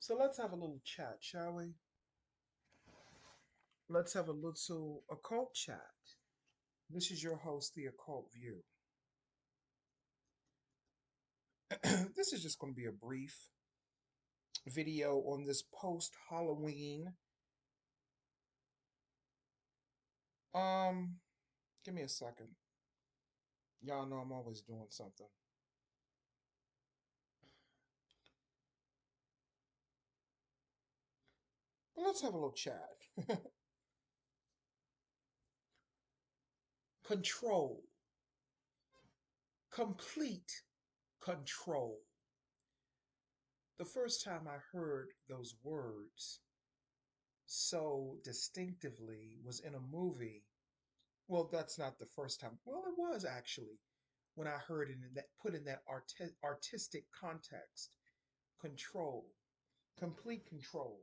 So let's have a little chat, shall we? Let's have a little occult chat. This is your host, The Occult View. This is just going to be a brief video on this post Halloween. Um, Give me a second. Y'all know I'm always doing something. But let's have a little chat. Control, complete control. The first time I heard those words so distinctively was in a movie. Well, that's not the first time. Well, it was actually when I heard it in that put in that artistic context. Control, complete control.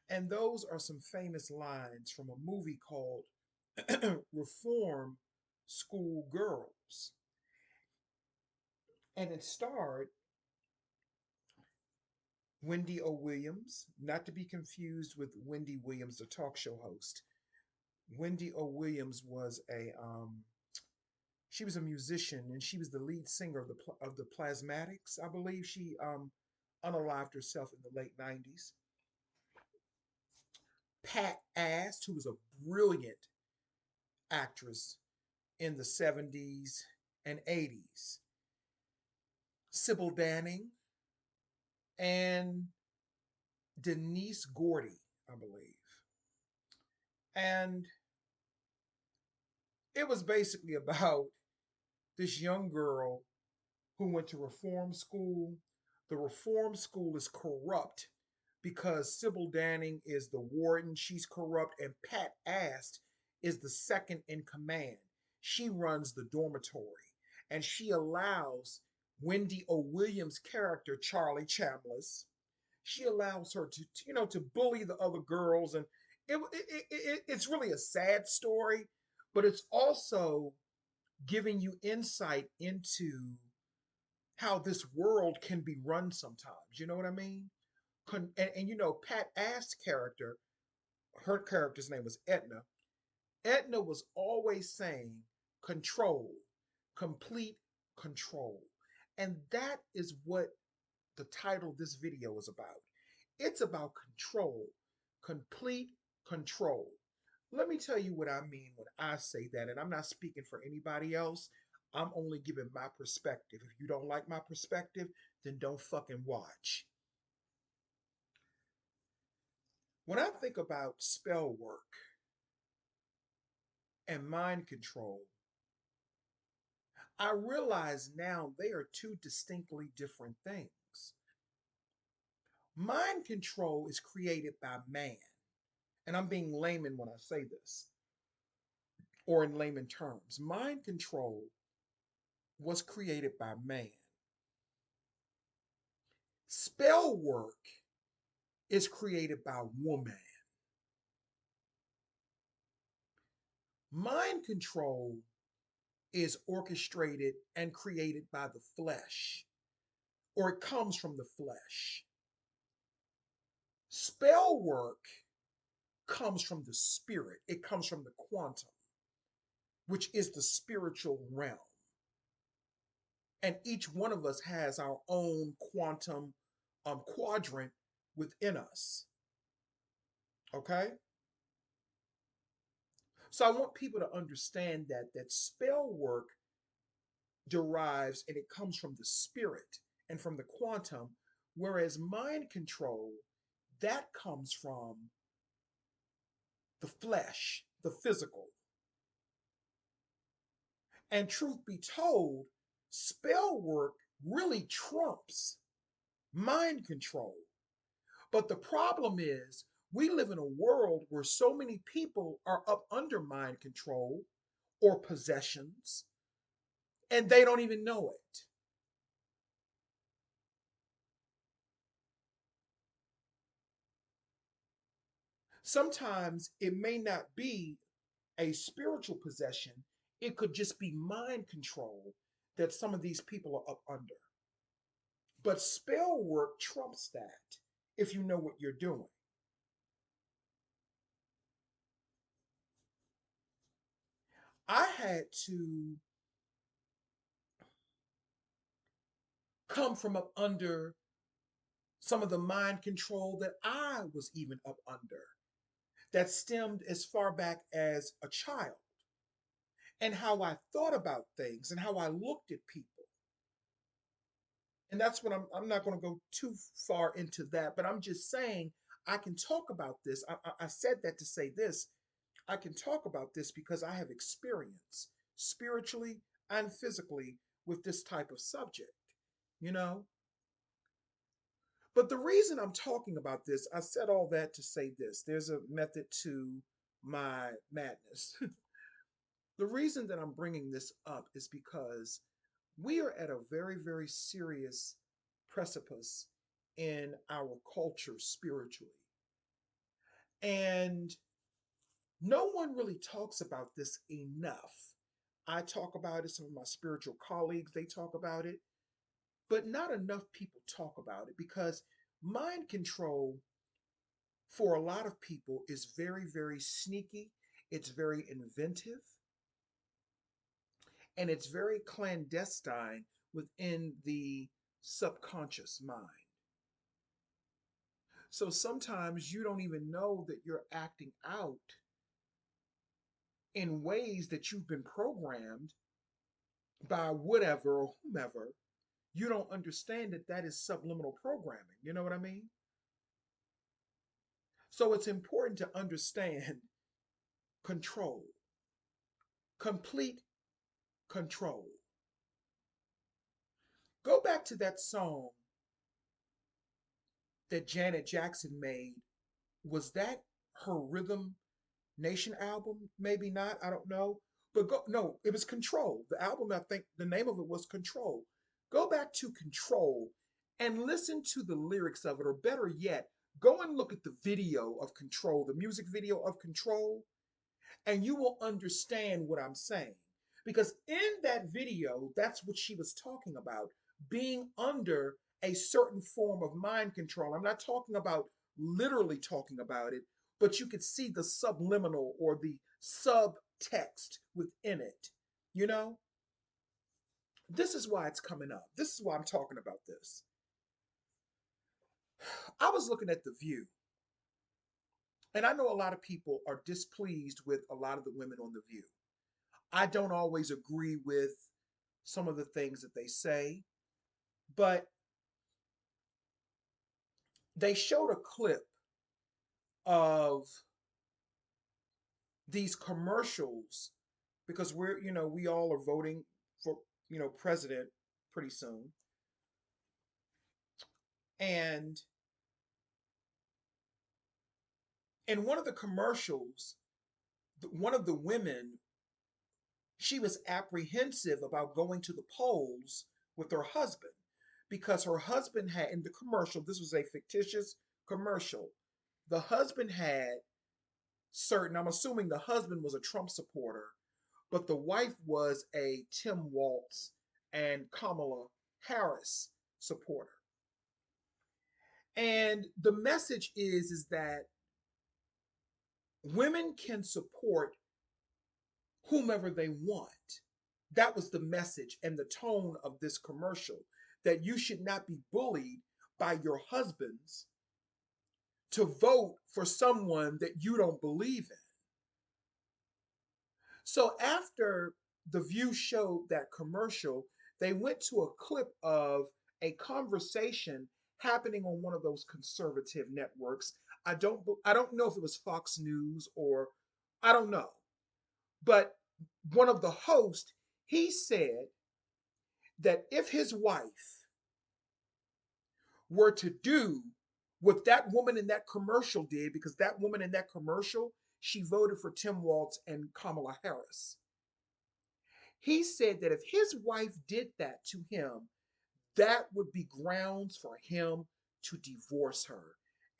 And those are some famous lines from a movie called Reform School Girls. And it starred Wendy O. Williams, not to be confused with Wendy Williams, the talk show host. Wendy O. Williams was a she was a musician and she was the lead singer of the Plasmatics. I believe she unalived herself in the late 90s. Pat Ast, who was a brilliant actress in the 70s and 80s. Sybil Danning and Denise Gordy, I believe. And it was basically about this young girl who went to reform school. The reform school is corrupt because Sybil Danning is the warden. She's corrupt, and Pat Ast is the second in command. She runs the dormitory, and she allows Wendy O. Williams' character, Charlie Chambliss, she allows her to bully the other girls, and it's really a sad story, but it's also giving you insight into how this world can be run sometimes. You know what I mean? Pat Ast's character, her character's name was Etna. Etna was always saying control, complete control. And that is what the title of this video is about. It's about control, complete control. Let me tell you what I mean when I say that, and I'm not speaking for anybody else. I'm only giving my perspective. If you don't like my perspective, then don't fucking watch. When I think about spell work and mind control, I realize now they are two distinctly different things. Mind control is created by man, and I'm being layman when I say this, or in layman terms. Mind control was created by man. Spell work is created by woman. Mind control is orchestrated and created by the flesh, or it comes from the flesh. Spell work comes from the spirit, it comes from the quantum, which is the spiritual realm. And each one of us has our own quantum quadrant within us. Okay? So I want people to understand that spell work derives and it comes from the spirit and from the quantum, whereas mind control, that comes from the flesh, the physical. And truth be told, spell work really trumps mind control. But the problem is, we live in a world where so many people are up under mind control or possessions, and they don't even know it. Sometimes it may not be a spiritual possession, it could just be mind control that some of these people are up under. But spell work trumps that. if you know what you're doing. I had to come from up under some of the mind control that I was even up under that stemmed as far back as a child, and how I thought about things and how I looked at people. And that's what I'm not going to go too far into that, but I'm just saying I can talk about this. I said that to say this. I can talk about this because I have experience spiritually and physically with this type of subject, you know? But the reason I'm talking about this, I said all that to say this. There's a method to my madness. The reason that I'm bringing this up is because we are at a very, very serious precipice in our culture spiritually. And no one really talks about this enough. I talk about it, some of my spiritual colleagues, they talk about it, but not enough people talk about it because mind control for a lot of people is very, very sneaky. It's very inventive and it's very clandestine within the subconscious mind. So sometimes you don't even know that you're acting out in ways that you've been programmed by whatever or whomever. You don't understand that that is subliminal programming. You know what I mean? So it's important to understand control, complete control. Go back to that song that Janet Jackson made. Was that her Rhythm Nation album? Maybe not. I don't know. But go, no, it was Control. The album, I think the name of it was Control. Go back to Control and listen to the lyrics of it, or better yet, go and look at the video of Control, the music video of Control, and you will understand what I'm saying. Because in that video, that's what she was talking about, being under a certain form of mind control. I'm not talking about literally talking about it, but you could see the subliminal or the subtext within it. You know, this is why it's coming up. This is why I'm talking about this. I was looking at The View, and I know a lot of people are displeased with a lot of the women on The View. I don't always agree with some of the things that they say, but they showed a clip of these commercials because we all are voting for, president pretty soon. And in one of the commercials, one of the women, she was apprehensive about going to the polls with her husband because her husband had, in the commercial, this was a fictitious commercial, the husband had certain, I'm assuming the husband was a Trump supporter, but the wife was a Tim Walz and Kamala Harris supporter. And the message is that women can support whomever they want. That was the message and the tone of this commercial, that you should not be bullied by your husbands to vote for someone that you don't believe in. So after The View showed that commercial, they went to a clip of a conversation happening on one of those conservative networks. I don't know if it was Fox News or I don't know. But one of the hosts, he said that if his wife were to do what that woman in that commercial did, because that woman in that commercial, she voted for Tim Walz and Kamala Harris. He said that if his wife did that to him, that would be grounds for him to divorce her.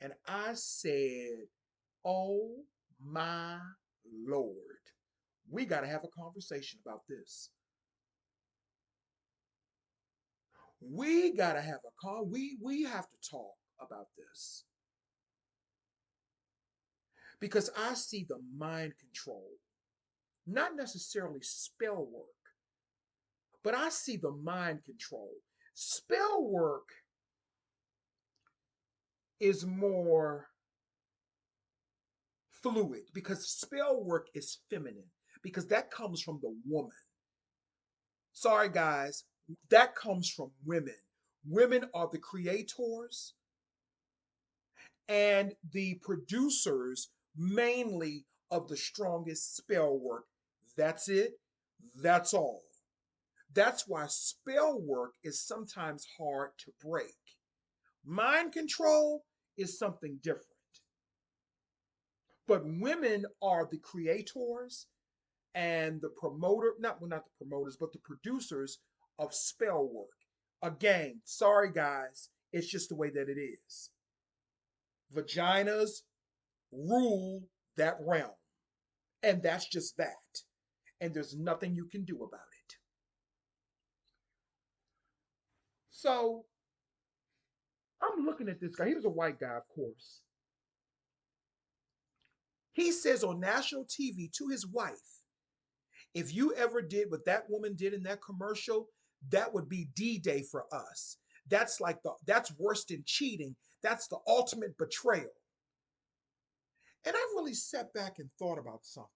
And I said, oh my Lord, we got to have a conversation about this. We got to have a call. We have to talk about this. because I see the mind control, not necessarily spell work, but I see the mind control. Spell work is more fluid because spell work is feminine, because that comes from the woman. Sorry, guys, that comes from women. Women are the creators and the producers, mainly of the strongest spell work. That's it. That's all. That's why spell work is sometimes hard to break. Mind control is something different. But women are the creators and the promoter, not well, not the promoters, but the producers of spell work. Again, sorry guys, it's just the way that it is. Vaginas rule that realm, and that's just that. And there's nothing you can do about it. So I'm looking at this guy. He was a white guy, of course. He says on national TV to his wife, if you ever did what that woman did in that commercial, that would be D-Day for us. That's worse than cheating. That's the ultimate betrayal. And I really sat back and thought about something.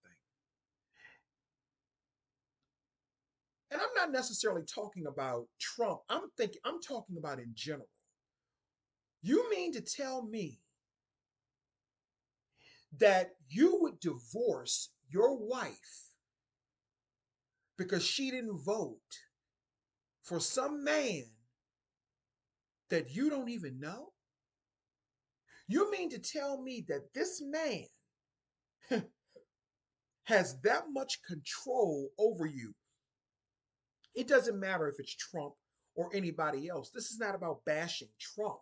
And I'm not necessarily talking about Trump. I'm talking about in general. You mean to tell me that you would divorce your wife because she didn't vote for some man that you don't even know? You mean to tell me that this man has that much control over you? It doesn't matter if it's Trump or anybody else. This is not about bashing Trump.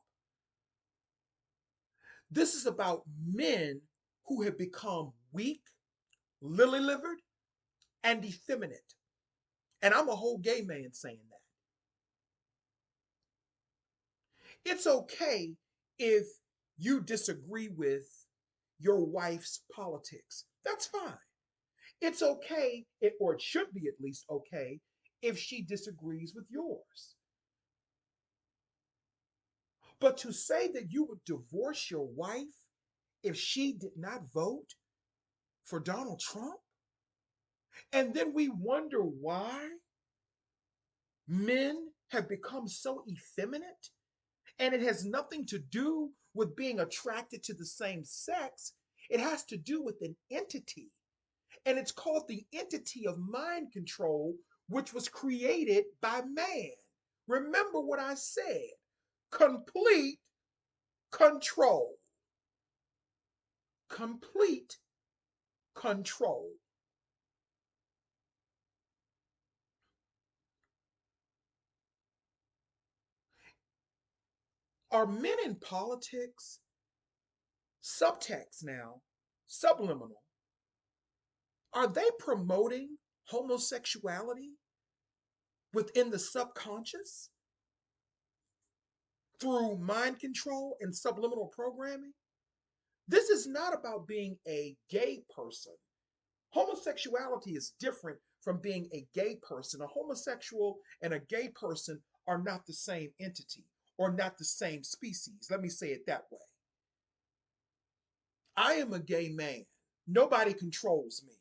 This is about men who have become weak, lily livered, and effeminate. And I'm a whole gay man saying that. It's okay if you disagree with your wife's politics. That's fine. It's okay, or it should be at least okay, if she disagrees with yours. But to say that you would divorce your wife if she did not vote for Donald Trump, and then we wonder why men have become so effeminate, and it has nothing to do with being attracted to the same sex. It has to do with an entity, and it's called the entity of mind control, which was created by man. Remember what I said: complete control. Complete control. Are men in politics, subtext now, subliminal, are they promoting homosexuality within the subconscious through mind control and subliminal programming? This is not about being a gay person. Homosexuality is different from being a gay person. A homosexual and a gay person are not the same entity or not the same species. Let me say it that way. I am a gay man. Nobody controls me.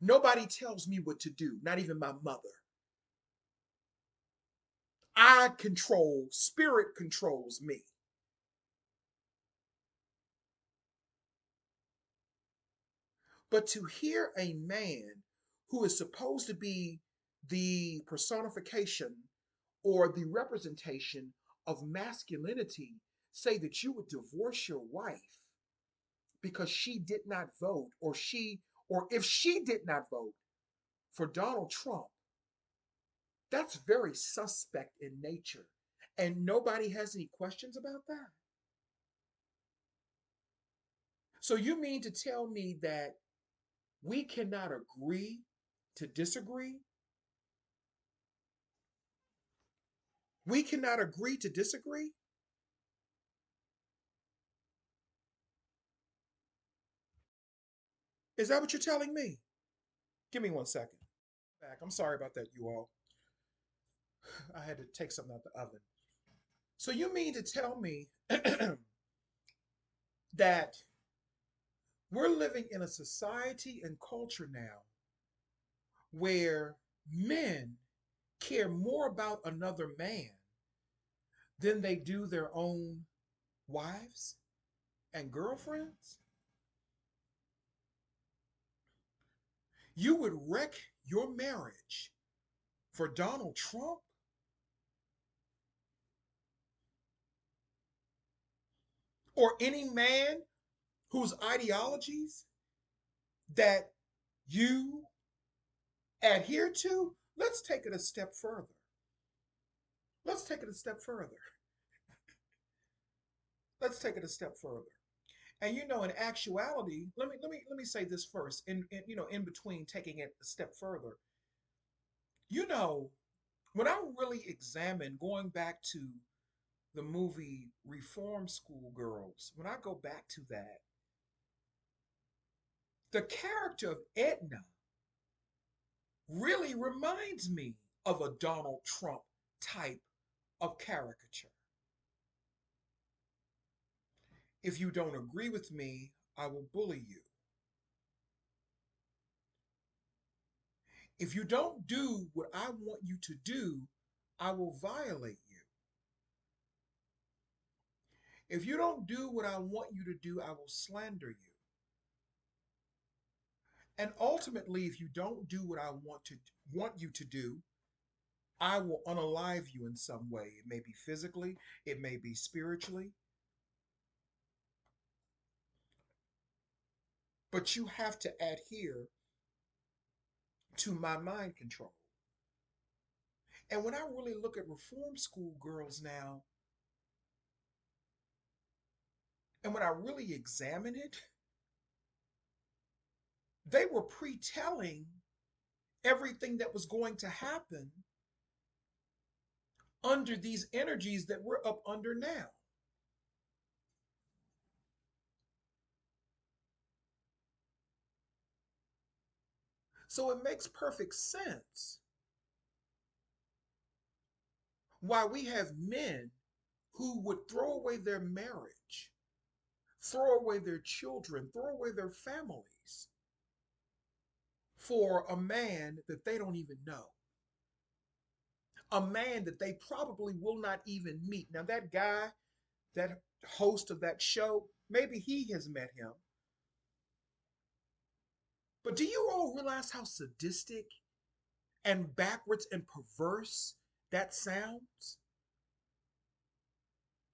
Nobody tells me what to do, not even my mother. I control, spirit controls me. But to hear a man who is supposed to be the personification or the representation of masculinity say that you would divorce your wife because she did not vote, or if she did not vote for Donald Trump, that's very suspect in nature. And nobody has any questions about that. So you mean to tell me that we cannot agree to disagree? We cannot agree to disagree? Is that what you're telling me? Give me 1 second. Back. I'm sorry about that, you all. I had to take something out the oven. So you mean to tell me that we're living in a society and culture now where men care more about another man than they do their own wives and girlfriends? You would wreck your marriage for Donald Trump or any man whose ideologies that you adhere to? Let's take it a step further. Let's take it a step further. Let's take it a step further. And in actuality, let me say this first. In between taking it a step further, you know, when I really examine going back to the movie Reform School Girls, when I go back to that, the character of Edna really reminds me of a Donald Trump type of caricature. If you don't agree with me, I will bully you. If you don't do what I want you to do, I will violate you. If you don't do what I want you to do, I will slander you. And ultimately, if you don't do what I want you to do, I will unalive you in some way. It may be physically, it may be spiritually, but you have to adhere to my mind control. And when I really look at reform school girls now, and when I really examine it, they were pre-telling everything that was going to happen under these energies that we're up under now. So it makes perfect sense why we have men who would throw away their marriage, throw away their children, throw away their families for a man that they don't even know, a man that they probably will not even meet. Now, that guy, that host of that show, maybe he has met him. But do you all realize how sadistic and backwards and perverse that sounds?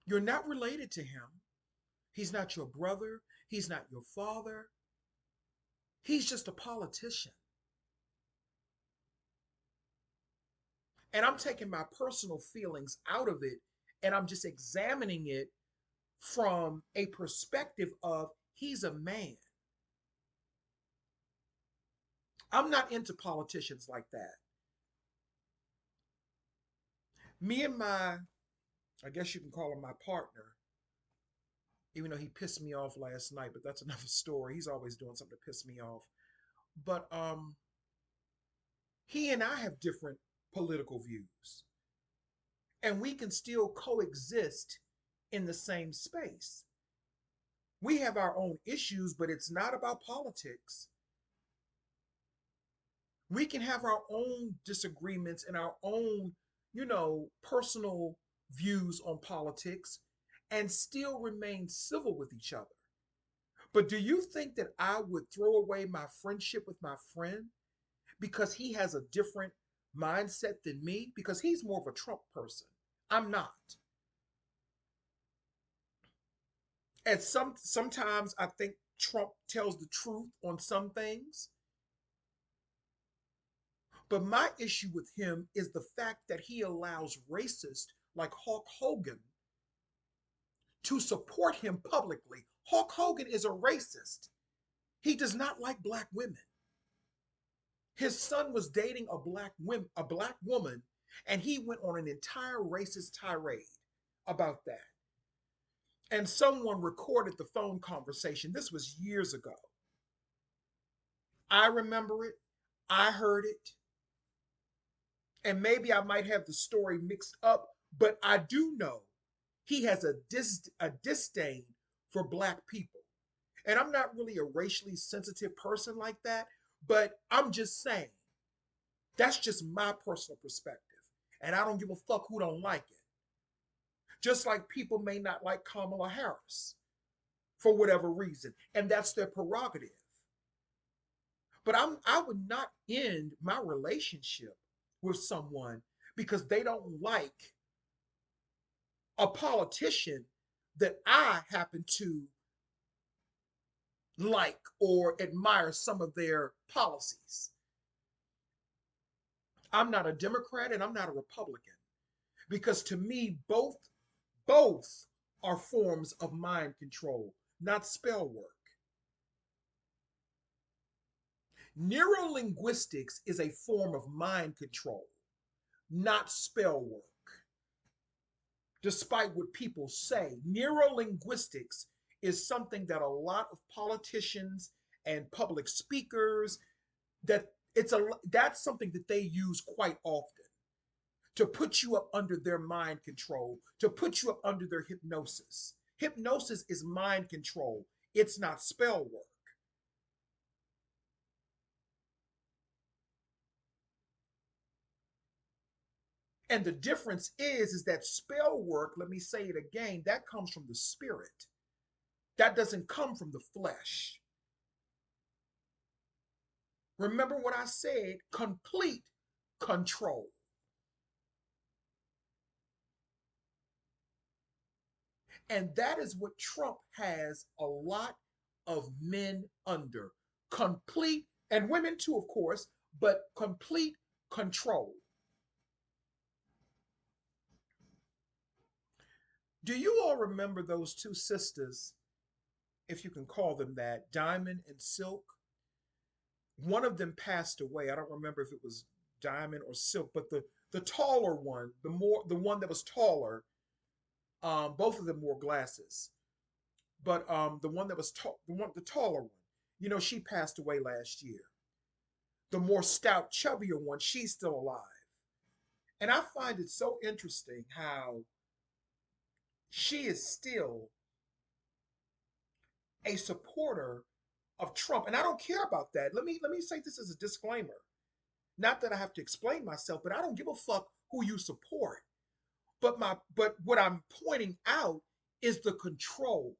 You're not related to him. He's not your brother. He's not your father. He's just a politician. And I'm taking my personal feelings out of it and I'm just examining it from a perspective of he's a man. I'm not into politicians like that. Me and I guess you can call him my partner, even though he pissed me off last night, but that's another story. He's always doing something to piss me off. But he and I have different political views, and we can still coexist in the same space. We have our own issues, but it's not about politics. We can have our own disagreements and our own, personal views on politics and still remain civil with each other. But do you think that I would throw away my friendship with my friend because he has a different mindset than me? Because he's more of a Trump person. I'm not. And sometimes I think Trump tells the truth on some things. But my issue with him is the fact that he allows racists like Hulk Hogan to support him publicly. Hulk Hogan is a racist. He does not like black women. His son was dating a black woman, and he went on an entire racist tirade about that. And someone recorded the phone conversation. This was years ago. I remember it. I heard it. And maybe I might have the story mixed up, but I do know he has a disdain for black people. And I'm not really a racially sensitive person like that, but I'm just saying that's just my personal perspective. And I don't give a fuck who don't like it. Just like people may not like Kamala Harris for whatever reason, and that's their prerogative. But I would not end my relationship with someone because they don't like a politician that I happen to like or admire some of their policies. I'm not a Democrat and I'm not a Republican because to me both are forms of mind control, not spell work. Neurolinguistics is a form of mind control, not spell work. Despite what people say, neurolinguistics is something that a lot of politicians and public speakers that that's something that they use quite often to put you up under their mind control, to put you up under their hypnosis. Hypnosis is mind control. It's not spell work. And the difference is that spell work, let me say it again, that comes from the spirit. That doesn't come from the flesh. Remember what I said, complete control. And that is what Trump has a lot of men under. Complete, and women too, of course, but complete control. Do you all remember those two sisters, if you can call them that, Diamond and Silk? One of them passed away. I don't remember if it was Diamond or Silk, but the taller one, the one that was taller, both of them wore glasses. But the one that was the taller one, she passed away last year. The more stout, chubbier one, she's still alive. And I find it so interesting how she is still a supporter of Trump. And I don't care about that. Let me say this as a disclaimer. Not that I have to explain myself, but I don't give a fuck who you support. But what I'm pointing out is the control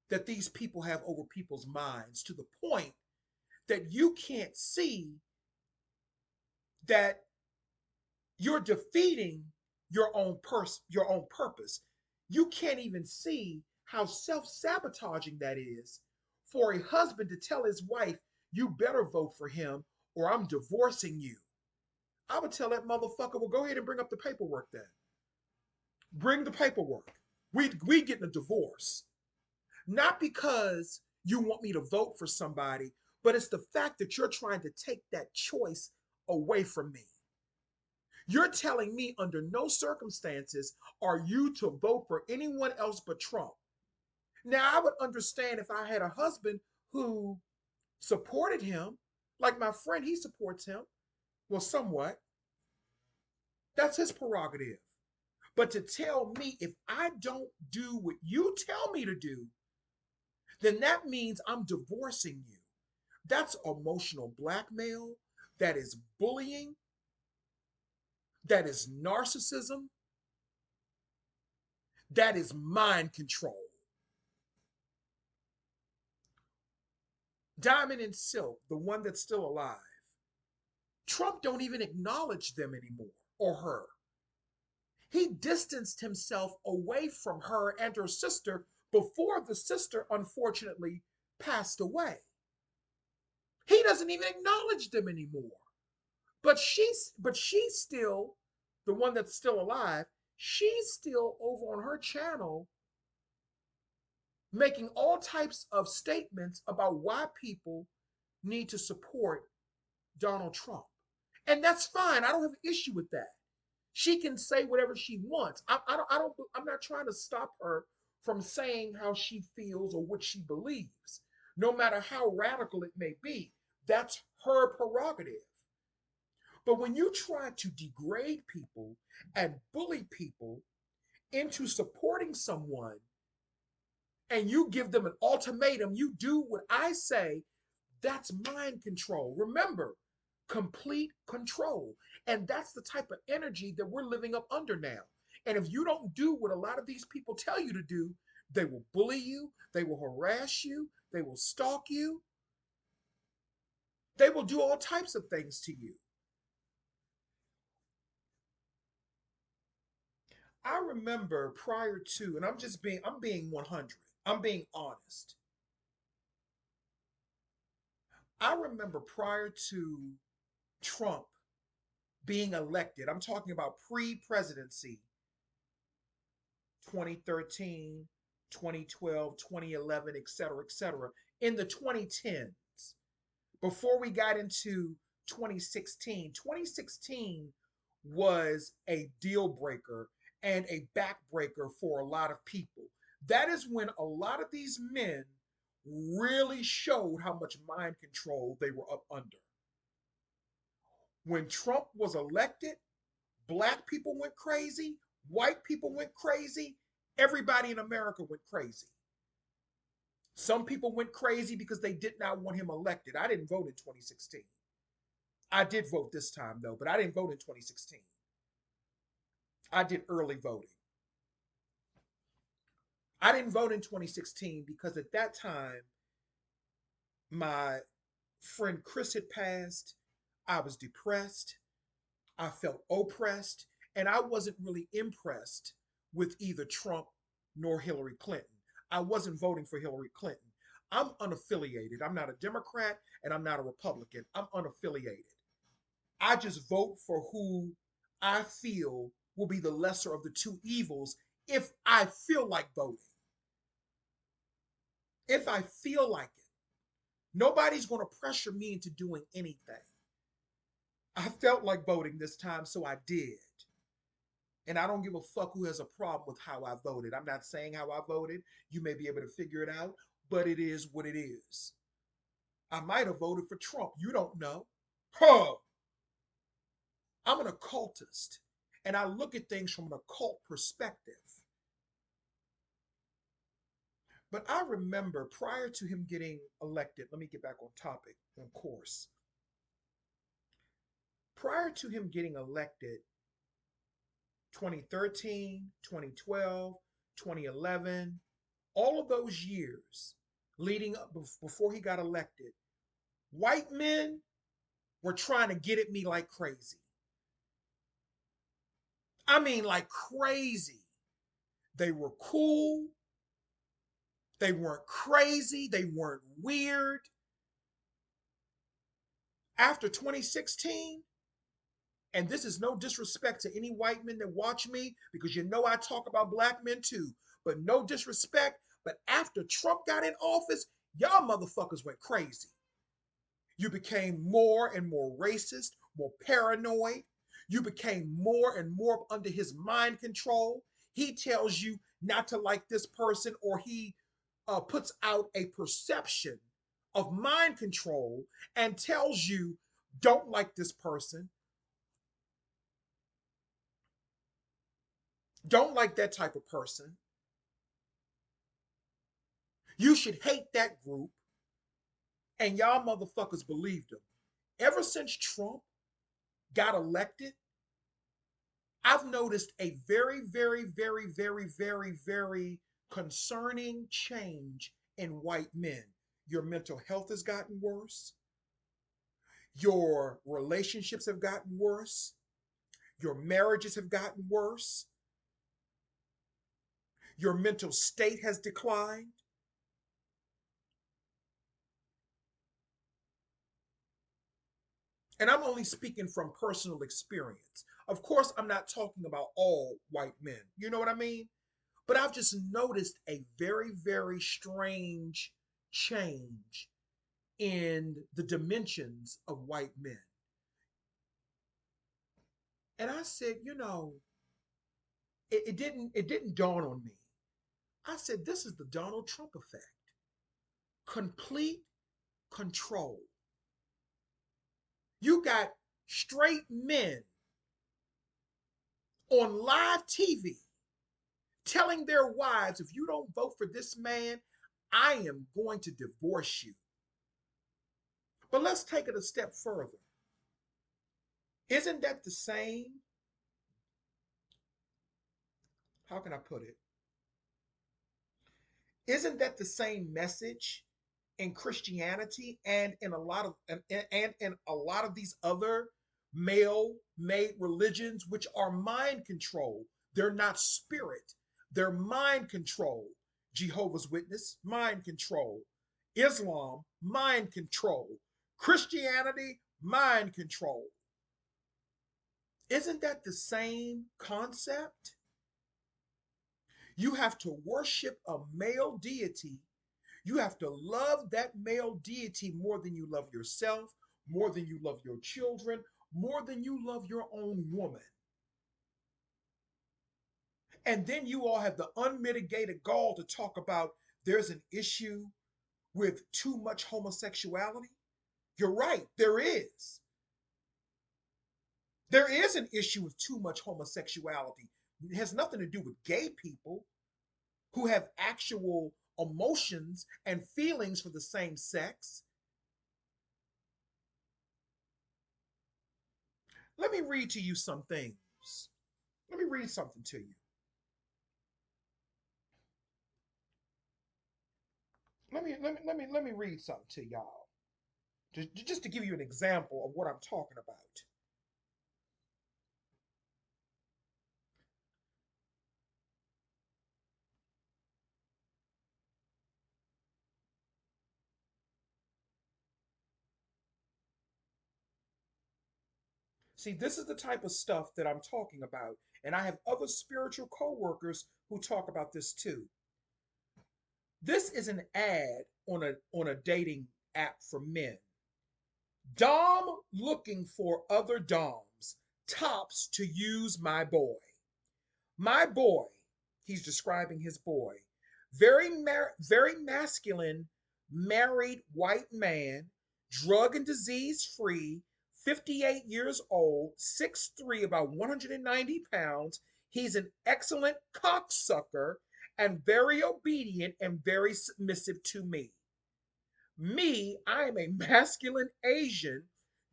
that these people have over people's minds to the point that you can't see that you're defeating your own purpose. You can't even see how self-sabotaging that is for a husband to tell his wife, you better vote for him or I'm divorcing you. I would tell that motherfucker, well, go ahead and bring up the paperwork then. Bring the paperwork. We getting a divorce. Not because you want me to vote for somebody, but it's the fact that you're trying to take that choice away from me. You're telling me under no circumstances are you to vote for anyone else but Trump. Now, I would understand if I had a husband who supported him, like my friend, he supports him, well, somewhat. That's his prerogative. But to tell me if I don't do what you tell me to do, then that means I'm divorcing you. That's emotional blackmail. That is bullying. That is narcissism. That is mind control. Diamond and Silk, the one that's still alive, Trump don't even acknowledge them anymore or her. He distanced himself away from her and her sister before the sister unfortunately passed away. He doesn't even acknowledge them anymore. But she's still the one that's still alive. She's still over on her channel making all types of statements about why people need to support Donald Trump. And that's fine. I don't have an issue with that. She can say whatever she wants. I'm not trying to stop her from saying how she feels or what she believes. no matter how radical it may be. That's her prerogative. But when you try to degrade people and bully people into supporting someone and you give them an ultimatum, you do what I say, that's mind control. Remember, complete control. And that's the type of energy that we're living up under now. And if you don't do what a lot of these people tell you to do, they will bully you, they will harass you, they will stalk you, they will do all types of things to you. I remember prior to, and I'm being 100. I'm being honest. I remember prior to Trump being elected, I'm talking about pre-presidency, 2013, 2012, 2011, et cetera, et cetera, in the 2010s, before we got into 2016. 2016 was a deal breaker and a backbreaker for a lot of people. That is when a lot of these men really showed how much mind control they were up under. When Trump was elected, black people went crazy, white people went crazy, everybody in America went crazy. Some people went crazy because they did not want him elected. I didn't vote in 2016. I did vote this time though, but I didn't vote in 2016. I did early voting. I didn't vote in 2016 because at that time my friend Chris had passed. I was depressed. I felt oppressed, and I wasn't really impressed with either Trump nor Hillary Clinton. I wasn't voting for Hillary Clinton. I'm unaffiliated. I'm not a Democrat and I'm not a Republican. I'm unaffiliated. I just vote for who I feel will be the lesser of the two evils if I feel like voting. If I feel like it. Nobody's going to pressure me into doing anything. I felt like voting this time, so I did. And I don't give a fuck who has a problem with how I voted. I'm not saying how I voted. You may be able to figure it out, but it is what it is. I might have voted for Trump. You don't know. Huh. I'm an occultist, and I look at things from an occult perspective. But I remember prior to him getting elected, let me get back on topic, on course. Prior to him getting elected, 2013, 2012, 2011, all of those years leading up before he got elected, white men were trying to get at me like crazy. I mean, like crazy. They were cool. They weren't crazy. They weren't weird. After 2016, and this is no disrespect to any white men that watch me because you know I talk about black men too, but no disrespect. But after Trump got in office, y'all motherfuckers went crazy. You became more and more racist, more paranoid. You became more and more under his mind control. He tells you not to like this person, or he puts out a perception of mind control and tells you, don't like this person, don't like that type of person. You should hate that group. And y'all motherfuckers believed him. Ever since Trump got elected, I've noticed a very, very, very, very, very, very concerning change in white men. Your mental health has gotten worse. Your relationships have gotten worse. Your marriages have gotten worse. Your mental state has declined. And I'm only speaking from personal experience. Of course, I'm not talking about all white men. You know what I mean? But I've just noticed a very, very strange change in the dimensions of white men. And I said, it didn't dawn on me. I said, this is the Donald Trump effect. complete control. You got straight men on live TV telling their wives, if you don't vote for this man, I am going to divorce you. But let's take it a step further. Isn't that the same? How can I put it? Isn't that the same message in Christianity and in a lot of these other male-made religions, which are mind control? They're not spirit. They're mind control. Jehovah's Witness, mind control. Islam, mind control. Christianity, mind control. Isn't that the same concept? You have to worship a male deity. You have to love that male deity more than you love yourself, more than you love your children, more than you love your own woman. And then you all have the unmitigated gall to talk about there's an issue with too much homosexuality. You're right, there is. There is an issue with too much homosexuality. It has nothing to do with gay people who have actual emotions and feelings for the same sex. Let me read to you some things. Let me read something to you. Let me read something to y'all. Just to give you an example of what I'm talking about. See, this is the type of stuff that I'm talking about, and I have other spiritual co-workers who talk about this too. This is an ad on a dating app for men. Dom looking for other Doms. Tops to use my boy. My boy, he's describing his boy. Very masculine, married white man, drug and disease free, 58 years old, 6'3", about 190 pounds. He's an excellent cocksucker and very obedient and very submissive to me. Me, I am a masculine Asian,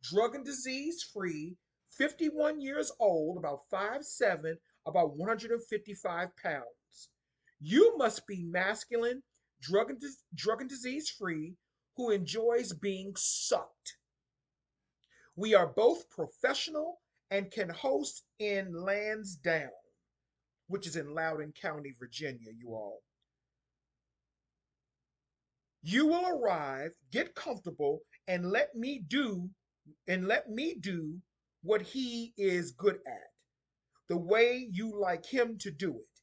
drug and disease free, 51 years old, about 5'7", about 155 pounds. You must be masculine, drug and disease free, who enjoys being sucked. We are both professional and can host in Lansdowne, which is in Loudoun County, Virginia, you all. You will arrive, get comfortable, and let me do what he is good at, the way you like him to do it.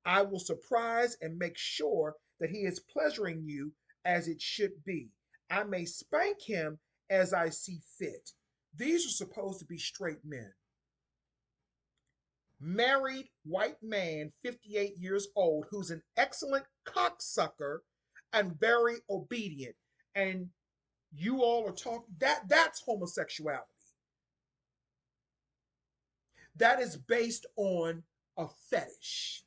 I will surprise and make sure that he is pleasuring you as it should be. I may spank him as I see fit. These are supposed to be straight men. Married white man, 58 years old, who's an excellent cocksucker and very obedient. And you all are talking that's homosexuality. That is based on a fetish.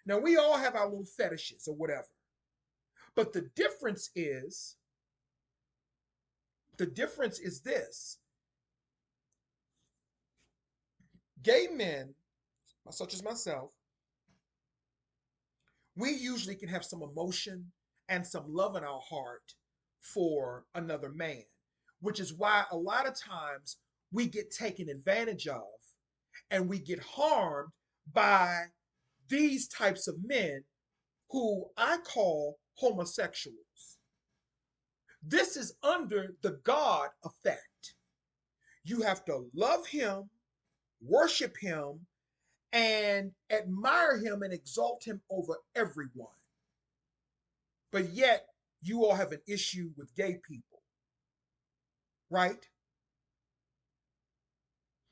Now we all have our little fetishes or whatever. But the difference is this. Gay men, such as myself, we usually can have some emotion and some love in our heart for another man, which is why a lot of times we get taken advantage of and we get harmed by these types of men who I call homosexuals. This is under the God effect. You have to love him, worship him, and admire him and exalt him over everyone. But yet, you all have an issue with gay people, right?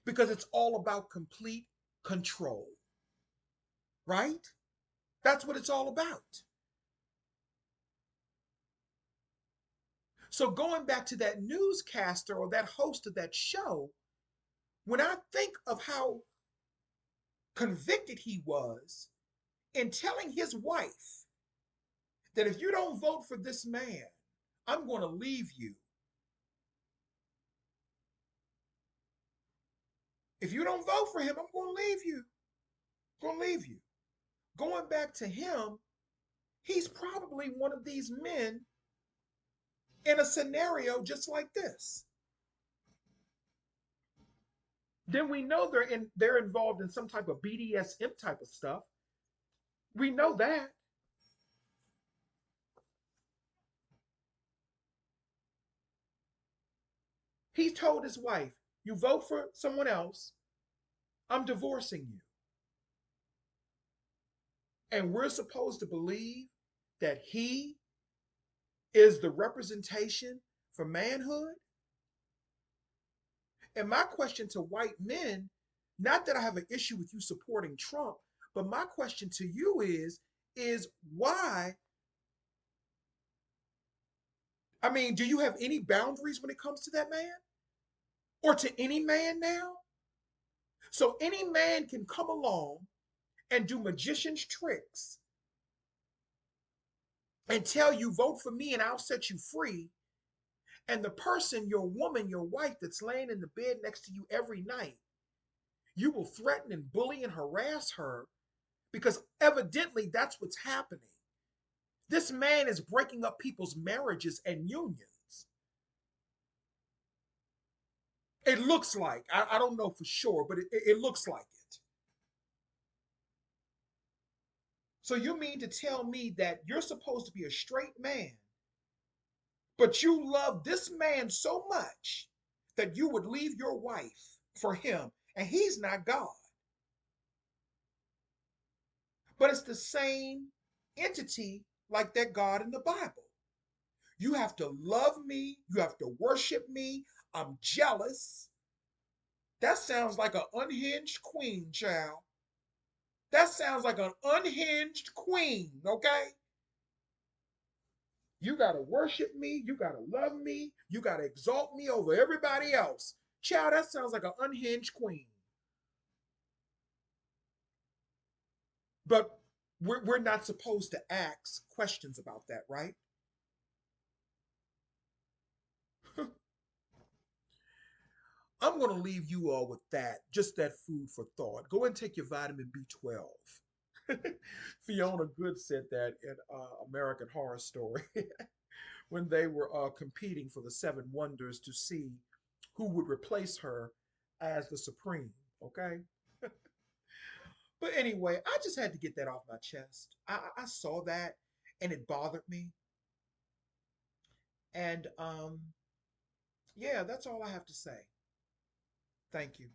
Because it's all about complete control, right? That's what it's all about. So going back to that newscaster or that host of that show, when I think of how convicted he was in telling his wife that if you don't vote for this man, I'm going to leave you. If you don't vote for him, I'm going to leave you. I'm going to leave you. Going back to him, he's probably one of these men in a scenario just like this. Then we know they're involved in some type of BDSM type of stuff. We know that. He told his wife, "You vote for someone else, I'm divorcing you." And we're supposed to believe that he is the representation for manhood? And my question to white men, not that I have an issue with you supporting Trump, but my question to you is why? I mean, do you have any boundaries when it comes to that man? Or to any man now? So any man can come along and do magician's tricks and tell you, vote for me and I'll set you free. And the person, your woman, your wife that's laying in the bed next to you every night, you will threaten and bully and harass her because evidently that's what's happening. This man is breaking up people's marriages and unions. It looks like, I don't know for sure, but it looks like it. So you mean to tell me that you're supposed to be a straight man, but you love this man so much that you would leave your wife for him, and he's not God? But it's the same entity like that God in the Bible. You have to love me, you have to worship me. I'm jealous. That sounds like an unhinged queen, child. That sounds like an unhinged queen, okay? You got to worship me, you got to love me, you got to exalt me over everybody else. Child, that sounds like an unhinged queen. But we're not supposed to ask questions about that, right? I'm going to leave you all with that, just that food for thought. Go and take your vitamin B12. Fiona Good said that in American Horror Story when they were competing for the Seven Wonders to see who would replace her as the Supreme. Okay. But anyway, I just had to get that off my chest. I saw that and it bothered me. And yeah, that's all I have to say. Thank you.